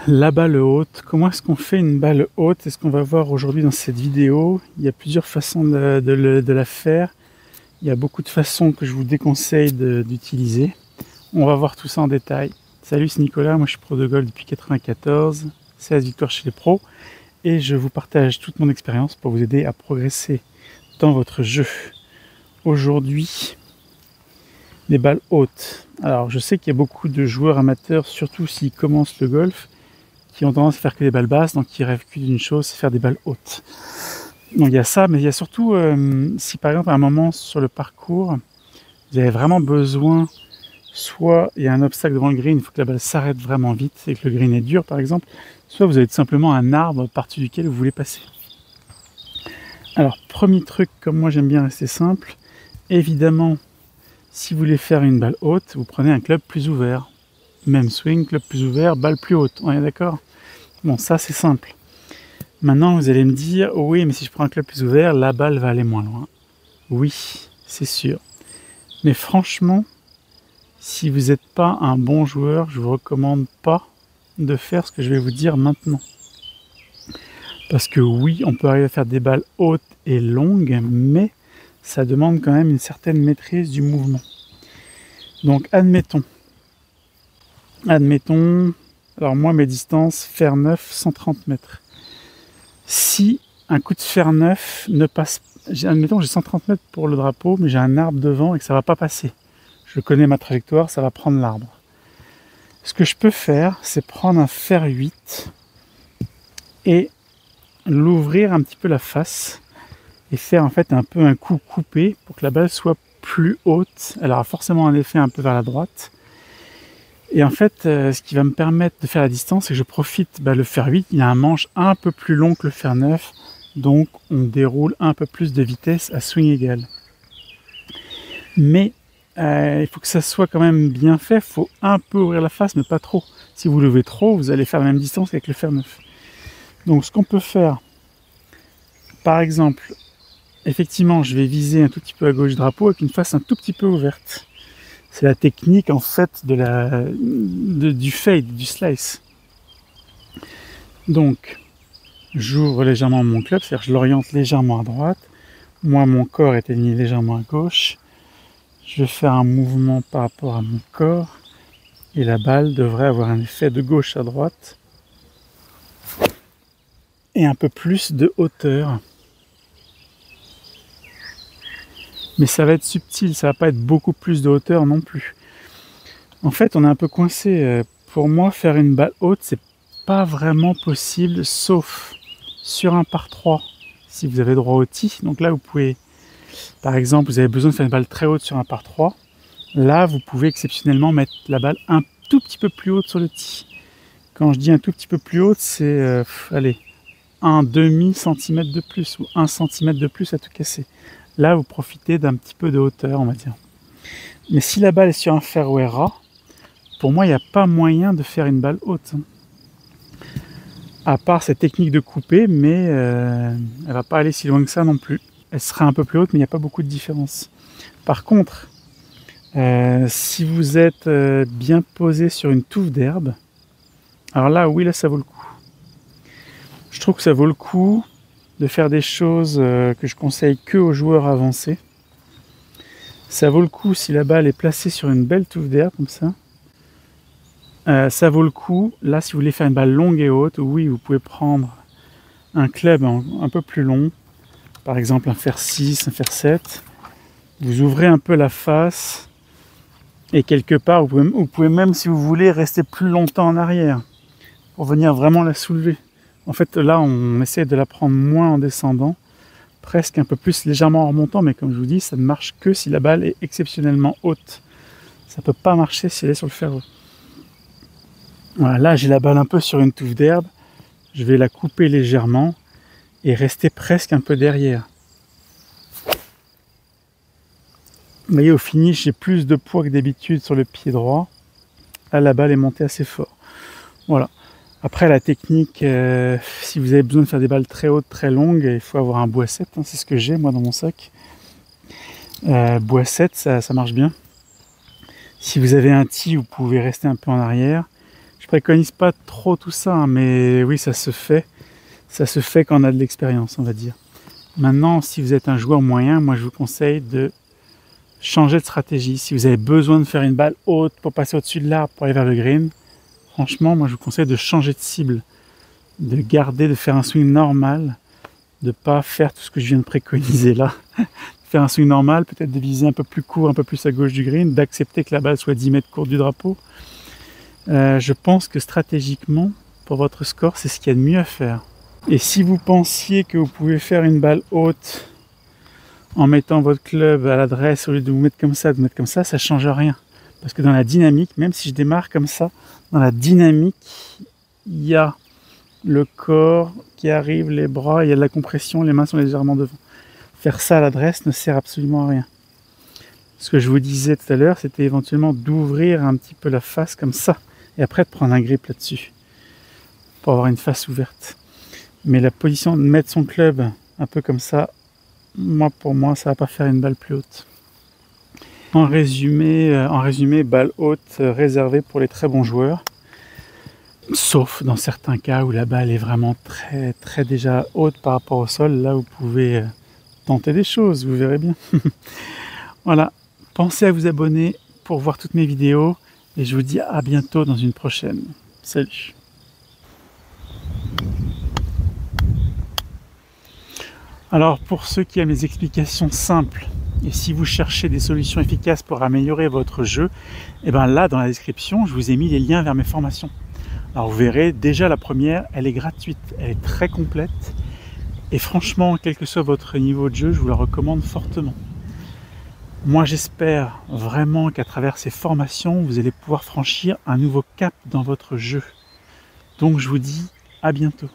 La balle haute, comment est-ce qu'on fait une balle haute? C'est ce qu'on va voir aujourd'hui dans cette vidéo. Il y a plusieurs façons de la faire. Il y a beaucoup de façons que je vous déconseille d'utiliser. On va voir tout ça en détail. Salut, c'est Nicolas, moi je suis pro de golf depuis 94, 16 victoires chez les pros, et je vous partage toute mon expérience pour vous aider à progresser dans votre jeu. Aujourd'hui, les balles hautes. Alors je sais qu'il y a beaucoup de joueurs amateurs, surtout s'ils commencent le golf, qui ont tendance à faire que des balles basses, donc ils rêvent que d'une chose, c'est faire des balles hautes. Donc il y a ça, mais il y a surtout, si par exemple à un moment sur le parcours, vous avez vraiment besoin, soit il y a un obstacle devant le green, il faut que la balle s'arrête vraiment vite et que le green est dur par exemple, soit vous avez tout simplement un arbre par-dessus duquel vous voulez passer. Alors premier truc, comme moi j'aime bien rester simple, évidemment, si vous voulez faire une balle haute, vous prenez un club plus ouvert. Même swing, club plus ouvert, balle plus haute, on est d'accord? Bon, ça c'est simple. Maintenant, vous allez me dire, oh oui, mais si je prends un club plus ouvert, la balle va aller moins loin. Oui, c'est sûr. Mais franchement, si vous n'êtes pas un bon joueur, je ne vous recommande pas de faire ce que je vais vous dire maintenant. Parce que oui, on peut arriver à faire des balles hautes et longues, mais ça demande quand même une certaine maîtrise du mouvement. Donc, admettons, alors moi mes distances, fer neuf, 130 mètres. Si un coup de fer neuf ne passe, admettons j'ai 130 mètres pour le drapeau, mais j'ai un arbre devant et que ça ne va pas passer. Je connais ma trajectoire, ça va prendre l'arbre. Ce que je peux faire, c'est prendre un fer 8 et l'ouvrir un petit peu la face et faire en fait un peu un coup coupé pour que la balle soit plus haute. Elle aura forcément un effet un peu vers la droite. Et en fait, ce qui va me permettre de faire la distance, c'est que je profite, le fer 8, il a un manche un peu plus long que le fer 9, donc on déroule un peu plus de vitesse à swing égal. Mais il faut que ça soit quand même bien fait, il faut un peu ouvrir la face, mais pas trop. Si vous levez trop, vous allez faire la même distance qu'avec le fer 9. Donc ce qu'on peut faire, par exemple, effectivement, je vais viser un tout petit peu à gauche du drapeau avec une face un tout petit peu ouverte. C'est la technique en fait du fade, du slice. Donc, j'ouvre légèrement mon club, c'est-à-dire que je l'oriente légèrement à droite. Moi, mon corps est aligné légèrement à gauche. Je vais faire un mouvement par rapport à mon corps. Et la balle devrait avoir un effet de gauche à droite. Et un peu plus de hauteur. Mais ça va être subtil, ça va pas être beaucoup plus de hauteur non plus. En fait, on est un peu coincé. Pour moi, faire une balle haute, c'est pas vraiment possible, sauf sur un par 3, si vous avez droit au tee. Donc là, vous pouvez, par exemple, vous avez besoin de faire une balle très haute sur un par 3. Là, vous pouvez exceptionnellement mettre la balle un tout petit peu plus haute sur le tee. Quand je dis un tout petit peu plus haute, c'est, allez, un demi-centimètre de plus ou 1 centimètre de plus à tout casser. Là, vous profitez d'un petit peu de hauteur, on va dire. Mais si la balle est sur un fairway ras, pour moi, il n'y a pas moyen de faire une balle haute. À part cette technique de couper, mais elle ne va pas aller si loin que ça non plus. Elle sera un peu plus haute, mais il n'y a pas beaucoup de différence. Par contre, si vous êtes bien posé sur une touffe d'herbe, alors là, oui, là, ça vaut le coup. Je trouve que ça vaut le coup de faire des choses que je conseille que aux joueurs avancés. Ça vaut le coup si la balle est placée sur une belle touffe d'herbe comme ça. Ça vaut le coup, là si vous voulez faire une balle longue et haute, oui vous pouvez prendre un club un peu plus long, par exemple un fer 6, un fer 7. Vous ouvrez un peu la face et quelque part vous pouvez même si vous voulez rester plus longtemps en arrière pour venir vraiment la soulever. En fait là on essaie de la prendre moins en descendant, presque un peu plus légèrement en remontant, mais comme je vous dis ça ne marche que si la balle est exceptionnellement haute. Ça ne peut pas marcher si elle est sur le fairway. Voilà, là j'ai la balle un peu sur une touffe d'herbe, je vais la couper légèrement et rester presque un peu derrière. Vous voyez, au finish j'ai plus de poids que d'habitude sur le pied droit. Là la balle est montée assez fort. Voilà. Après la technique, si vous avez besoin de faire des balles très hautes, très longues, il faut avoir un bois 7, hein, c'est ce que j'ai moi dans mon sac. Bois 7, ça marche bien. Si vous avez un tee, vous pouvez rester un peu en arrière. Je préconise pas trop tout ça, hein, mais oui, ça se fait. Ça se fait quand on a de l'expérience, on va dire. Maintenant, si vous êtes un joueur moyen, moi je vous conseille de changer de stratégie. Si vous avez besoin de faire une balle haute pour passer au-dessus de l'arbre pour aller vers le green, franchement, moi je vous conseille de changer de cible, de garder, de faire un swing normal, de pas faire tout ce que je viens de préconiser là. Faire un swing normal, peut-être de viser un peu plus court, un peu plus à gauche du green, d'accepter que la balle soit 10 mètres courte du drapeau. Je pense que stratégiquement, pour votre score, c'est ce qu'il y a de mieux à faire. Et si vous pensiez que vous pouvez faire une balle haute en mettant votre club à l'adresse, au lieu de vous mettre comme ça, de vous mettre comme ça ne change rien. Parce que dans la dynamique, même si je démarre comme ça, dans la dynamique, il y a le corps qui arrive, les bras, il y a de la compression, les mains sont légèrement devant. Faire ça à l'adresse ne sert absolument à rien. Ce que je vous disais tout à l'heure, c'était éventuellement d'ouvrir un petit peu la face comme ça, et après de prendre un grip là-dessus, pour avoir une face ouverte. Mais la position de mettre son club un peu comme ça, pour moi, ça va pas faire une balle plus haute. En résumé, balle haute réservée pour les très bons joueurs. Sauf dans certains cas où la balle est vraiment très déjà haute par rapport au sol. Là, vous pouvez tenter des choses, vous verrez bien. Voilà, pensez à vous abonner pour voir toutes mes vidéos. Et je vous dis à bientôt dans une prochaine. Salut! Alors pour ceux qui aiment les explications simples, et si vous cherchez des solutions efficaces pour améliorer votre jeu, et bien là dans la description, je vous ai mis les liens vers mes formations. Alors vous verrez, déjà la première, elle est gratuite, elle est très complète, et franchement, quel que soit votre niveau de jeu, je vous la recommande fortement. Moi j'espère vraiment qu'à travers ces formations, vous allez pouvoir franchir un nouveau cap dans votre jeu. Donc je vous dis à bientôt.